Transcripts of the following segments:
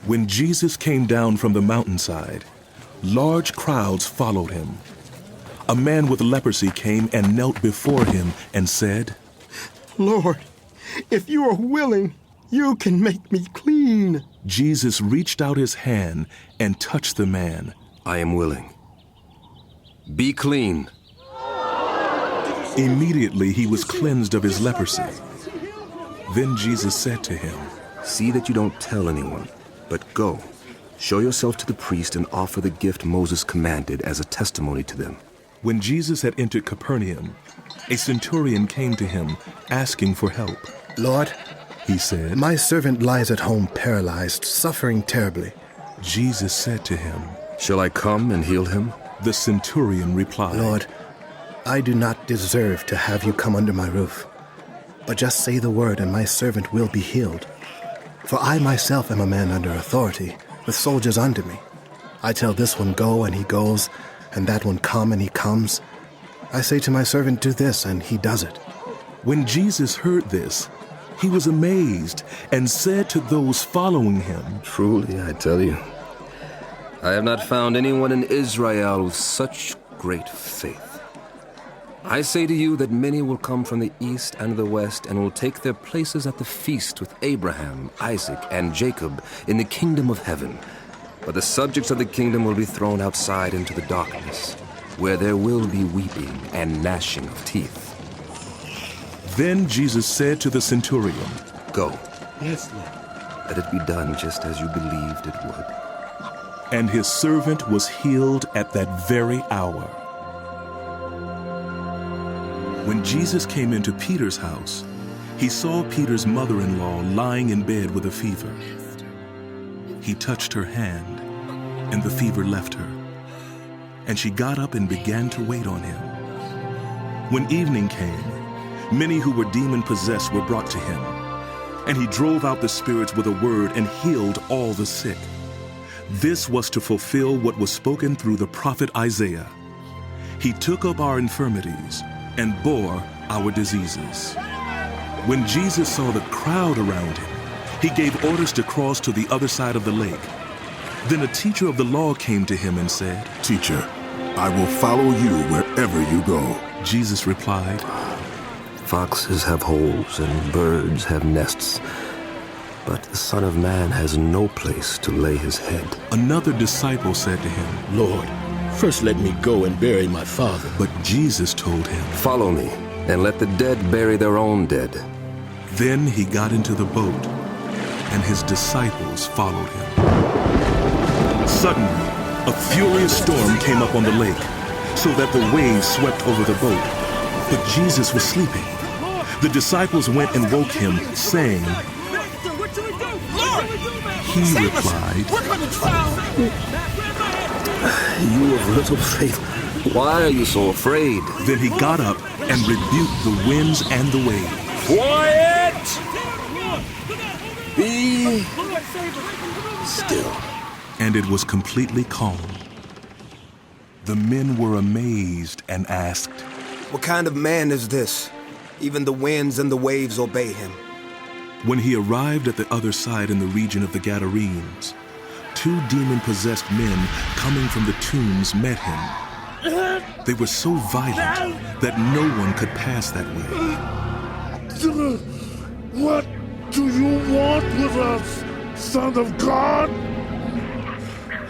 When Jesus came down from the mountainside, large crowds followed him. A man with leprosy came and knelt before him and said, "Lord, if you are willing, you can make me clean." Jesus reached out his hand and touched the man. "I am willing. Be clean." Immediately he was cleansed of his leprosy. Then Jesus said to him, "See that you don't tell anyone, but go, show yourself to the priest and offer the gift Moses commanded as a testimony to them." When Jesus had entered Capernaum, a centurion came to him asking for help. "Lord," he said, "my servant lies at home paralyzed, suffering terribly." Jesus said to him, "Shall I come and heal him?" The centurion replied, "Lord, I do not deserve to have you come under my roof, but just say the word and my servant will be healed. For I myself am a man under authority, with soldiers under me. I tell this one, go, and he goes, and that one, come, and he comes. I say to my servant, do this, and he does it." When Jesus heard this, he was amazed and said to those following him, "Truly, I tell you, I have not found anyone in Israel with such great faith. I say to you that many will come from the east and the west and will take their places at the feast with Abraham, Isaac, and Jacob in the kingdom of heaven. But the subjects of the kingdom will be thrown outside into the darkness, where there will be weeping and gnashing of teeth." Then Jesus said to the centurion, "Go. Yes, Lord." Let it be done just as you believed it would." And his servant was healed at that very hour. When Jesus came into Peter's house, he saw Peter's mother-in-law lying in bed with a fever. He touched her hand, and the fever left her, and she got up and began to wait on him. When evening came, many who were demon-possessed were brought to him, and he drove out the spirits with a word and healed all the sick. This was to fulfill what was spoken through the prophet Isaiah. He took up our infirmities and bore our diseases. When Jesus saw the crowd around him, he gave orders to cross to the other side of the lake. Then a teacher of the law came to him and said, "Teacher, I will follow you wherever you go." Jesus replied, "Foxes have holes and birds have nests, but the Son of Man has no place to lay his head." Another disciple said to him, "Lord, first let me go and bury my father." but Jesus told him, "Follow me, and let the dead bury their own dead." Then he got into the boat, and his disciples followed him. Suddenly, a furious storm came up on the lake, so that the waves swept over the boat. But Jesus was sleeping. The disciples went and woke him, saying, He replied, "You of little faith, why are you so afraid?" Then he got up and rebuked the winds and the waves. "Quiet! Be still." And it was completely calm. The men were amazed and asked, "What kind of man is this? Even the winds and the waves obey him." When he arrived at the other side in the region of the Gadarenes, 2 demon-possessed men coming from the tombs met him. They were so violent that no one could pass that way. "What do you want with us, Son of God?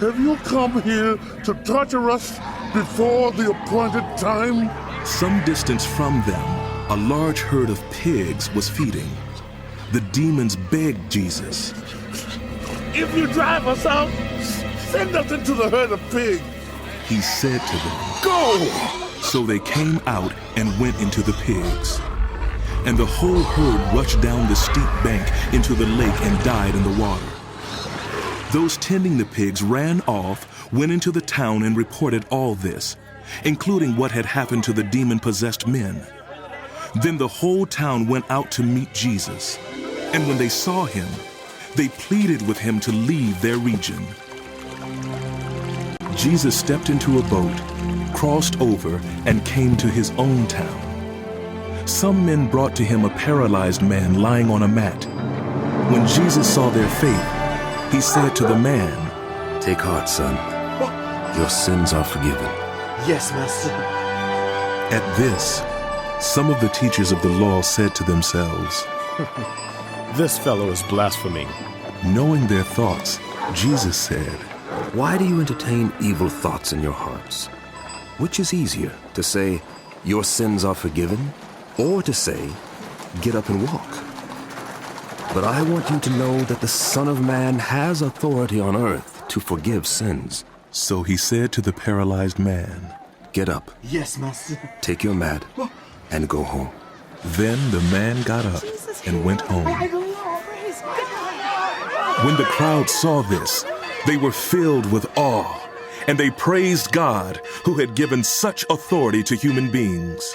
Have you come here to torture us before the appointed time?" Some distance from them, a large herd of pigs was feeding. The demons begged Jesus, "If you drive us out, send us into the herd of pigs." He said to them, "Go!" So they came out and went into the pigs. And the whole herd rushed down the steep bank into the lake and died in the water. Those tending the pigs ran off, went into the town and reported all this, including what had happened to the demon-possessed men. Then the whole town went out to meet Jesus. And when they saw him, they pleaded with him to leave their region. Jesus stepped into a boat, crossed over, and came to his own town. Some men brought to him a paralyzed man lying on a mat. When Jesus saw their faith, he said to the man, Take heart, son. Your sins are forgiven. Yes, Master. At this, some of the teachers of the law said to themselves, This fellow is blaspheming. Knowing their thoughts, Jesus said, Why do you entertain evil thoughts in your hearts? Which is easier, to say, Your sins are forgiven, or to say, Get up and walk? But I want you to know that the Son of Man has authority on earth to forgive sins. So he said to the paralyzed man, Get up, Yes, Master. take your mat, and go home. Then the man got up and went home. When the crowd saw this, they were filled with awe, and they praised God who had given such authority to human beings.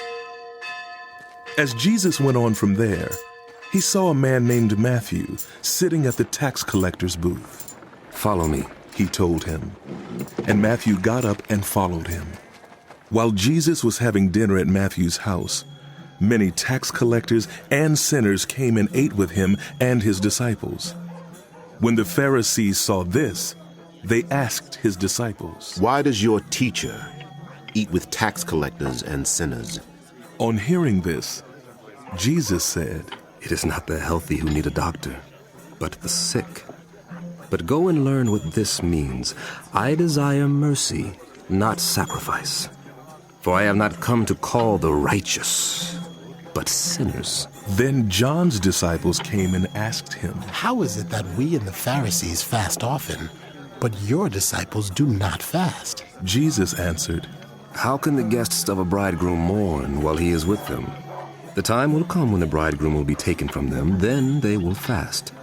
As Jesus went on from there, he saw a man named Matthew sitting at the tax collector's booth. Follow me, He told him, and Matthew got up and followed him. While Jesus was having dinner at Matthew's house, many tax collectors and sinners came and ate with him and his disciples. When the Pharisees saw this, they asked his disciples, Why does your teacher eat with tax collectors and sinners? On hearing this, Jesus said, It is not the healthy who need a doctor, but the sick. But go and learn what this means. I desire mercy, not sacrifice. For I have not come to call the righteous, but sinners. Then John's disciples came and asked him, How is it that we and the Pharisees fast often, but your disciples do not fast? Jesus answered, How can the guests of a bridegroom mourn while he is with them? The time will come when the bridegroom will be taken from them, then they will fast.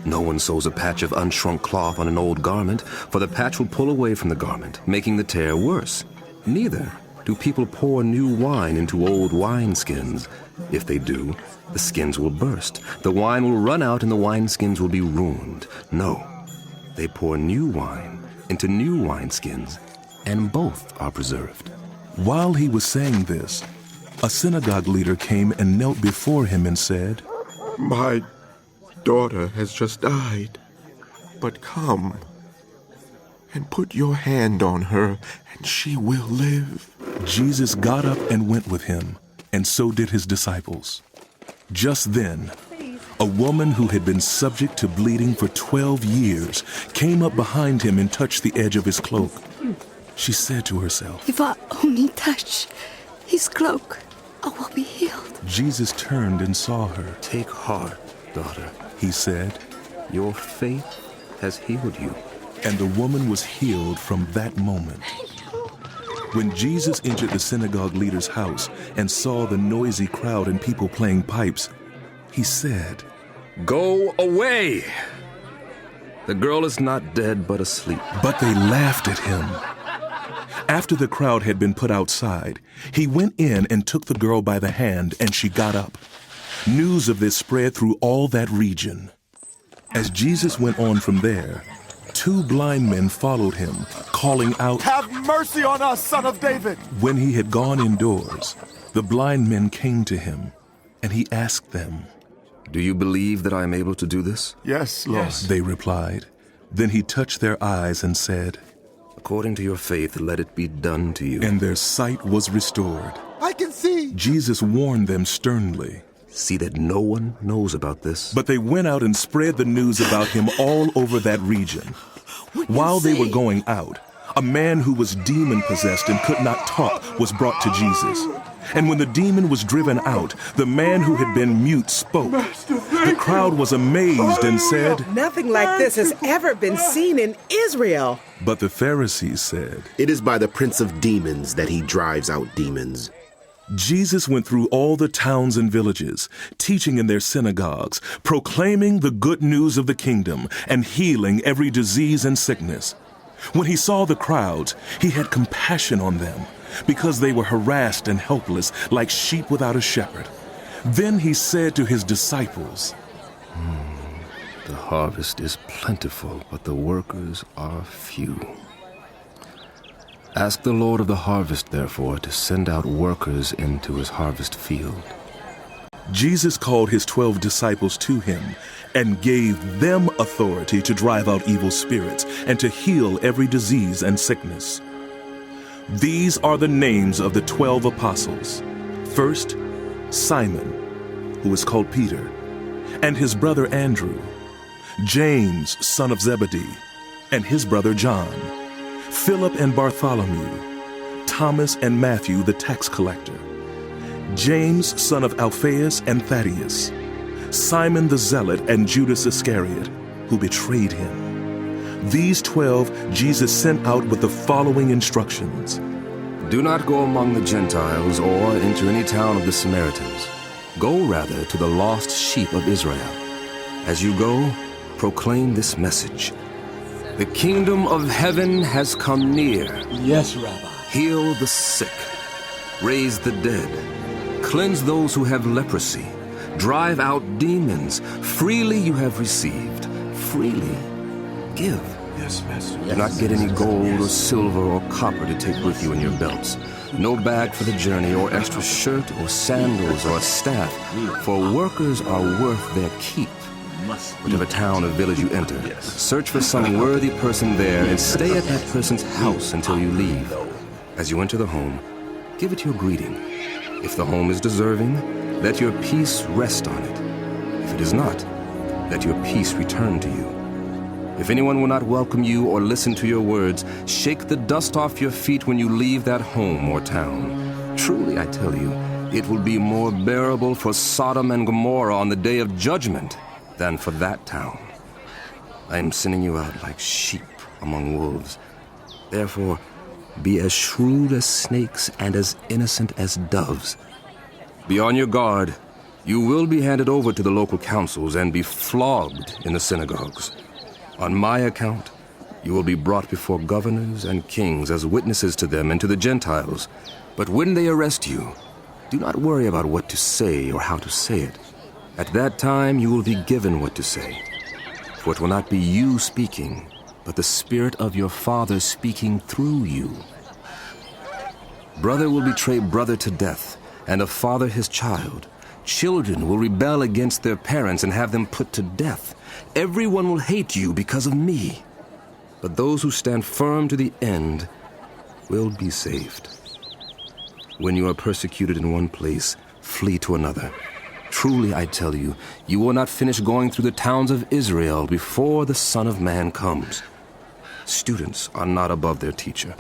No one sews a patch of unshrunk cloth on an old garment, for the patch will pull away from the garment, making the tear worse. Neither do people pour new wine into old wineskins. If they do, the skins will burst. The wine will run out and the wineskins will be ruined. No, they pour new wine into new wineskins, and both are preserved. While he was saying this, a synagogue leader came and knelt before him and said, My daughter has just died, but come and put your hand on her, and she will live. Jesus got up and went with him, and so did his disciples. Just then, a woman who had been subject to bleeding for 12 years came up behind him and touched the edge of his cloak. She said to herself, If I only touch his cloak, I will be healed. Jesus turned and saw her. Take heart, daughter, He said, your faith has healed you. and the woman was healed from that moment. When Jesus entered the synagogue leader's house and saw the noisy crowd and people playing pipes, he said, Go away! The girl is not dead, but asleep. But they laughed at him. After the crowd had been put outside, he went in and took the girl by the hand, and she got up. News of this spread through all that region. As Jesus went on from there, 2 blind men followed him, calling out, Have mercy on us, Son of David! When he had gone indoors, the blind men came to him, and he asked them. Do you believe that I am able to do this? Yes, Lord. They replied. Then he touched their eyes and said, According to your faith, let it be done to you. and their sight was restored. I can see! Jesus warned them sternly. See that no one knows about this. But they went out and spread the news about him all over that region. While they were going out, a man who was demon-possessed and could not talk was brought to Jesus. And when the demon was driven out, the man who had been mute spoke. The crowd was amazed and said, Nothing like this has ever been seen in Israel. But the Pharisees said, It is by the prince of demons that he drives out demons. Jesus went through all the towns and villages, teaching in their synagogues, proclaiming the good news of the kingdom, and healing every disease and sickness. When he saw the crowds, he had compassion on them, because they were harassed and helpless, like sheep without a shepherd. Then he said to his disciples, The harvest is plentiful, but the workers are few. Ask the Lord of the harvest, therefore, to send out workers into his harvest field. Jesus called his 12 disciples to him and gave them authority to drive out evil spirits and to heal every disease and sickness. These are the names of the 12 apostles. First, Simon, who is called Peter, and his brother Andrew, James, son of Zebedee, and his brother John, Philip and Bartholomew, Thomas and Matthew the tax collector, James, son of Alphaeus and Thaddeus, Simon the Zealot and Judas Iscariot, who betrayed him. These 12 Jesus sent out with the following instructions. Do not go among the Gentiles or into any town of the Samaritans. Go rather to the lost sheep of Israel. As you go, proclaim this message. The kingdom of heaven has come near. Yes, Rabbi. Heal the sick, raise the dead, cleanse those who have leprosy, drive out demons. Freely you have received, freely give. Yes, Master. Do not get any gold or silver or copper to take with you in your belts. No bag for the journey, or extra shirt or sandals or a staff, for workers are worth their keep. Whatever town or village you enter, search for some worthy person there and stay at that person's house until you leave. As you enter the home, give it your greeting. If the home is deserving, let your peace rest on it. If it is not, let your peace return to you. If anyone will not welcome you or listen to your words, shake the dust off your feet when you leave that home or town. Truly, I tell you, it will be more bearable for Sodom and Gomorrah on the day of judgment than for that town. I am sending you out like sheep among wolves. Therefore, be as shrewd as snakes and as innocent as doves. Be on your guard. You will be handed over to the local councils and be flogged in the synagogues. On my account, you will be brought before governors and kings as witnesses to them and to the Gentiles. But when they arrest you, do not worry about what to say or how to say it. At that time you will be given what to say. For it will not be you speaking, but the Spirit of your Father speaking through you. Brother will betray brother to death, and a father his child. Children will rebel against their parents and have them put to death. Everyone will hate you because of me. But those who stand firm to the end will be saved. When you are persecuted in one place, flee to another. Truly, I tell you, you will not finish going through the towns of Israel before the Son of Man comes. Students are not above their teacher,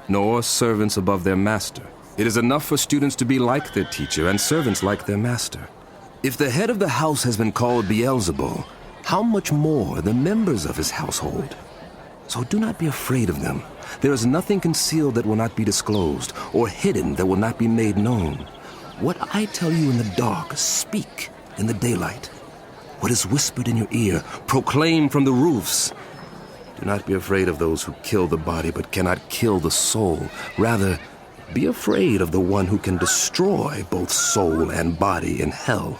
nor servants above their master. It is enough for students to be like their teacher and servants like their master. If the head of the house has been called Beelzebul, how much more the members of his household? So do not be afraid of them. There is nothing concealed that will not be disclosed, or hidden that will not be made known. What I tell you in the dark, speak in the daylight. What is whispered in your ear, proclaim from the roofs. Do not be afraid of those who kill the body but cannot kill the soul. Rather, be afraid of the one who can destroy both soul and body in hell.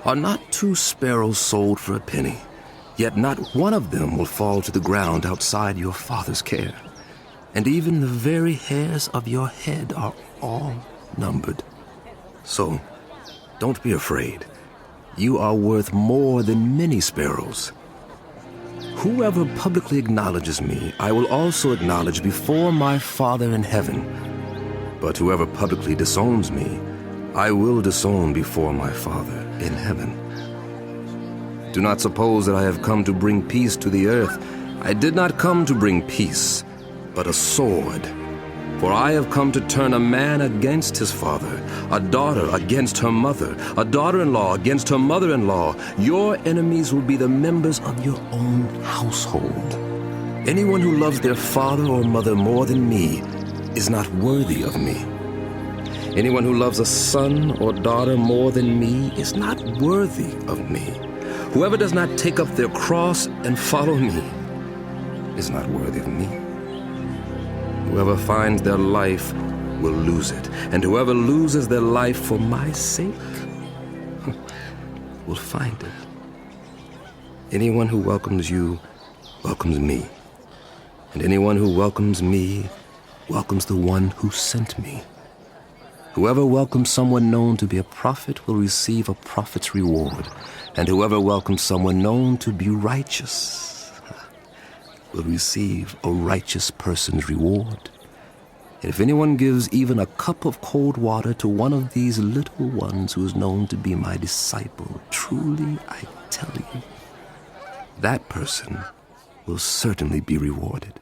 Are not 2 sparrows sold for a penny? Yet not one of them will fall to the ground outside your Father's care. And even the very hairs of your head are all numbered. So, don't be afraid. You are worth more than many sparrows. Whoever publicly acknowledges me, I will also acknowledge before my Father in heaven. But whoever publicly disowns me, I will disown before my Father in heaven. Do not suppose that I have come to bring peace to the earth. I did not come to bring peace, but a sword. For I have come to turn a man against his father, a daughter against her mother, a daughter-in-law against her mother-in-law. Your enemies will be the members of your own household. Anyone who loves their father or mother more than me is not worthy of me. Anyone who loves a son or daughter more than me is not worthy of me. Whoever does not take up their cross and follow me is not worthy of me. Whoever finds their life will lose it, and whoever loses their life for my sake will find it. Anyone who welcomes you welcomes me, and anyone who welcomes me welcomes the one who sent me. Whoever welcomes someone known to be a prophet will receive a prophet's reward, and whoever welcomes someone known to be righteous will receive a righteous person's reward. And if anyone gives even a cup of cold water to one of these little ones who is known to be my disciple, truly I tell you, that person will certainly be rewarded.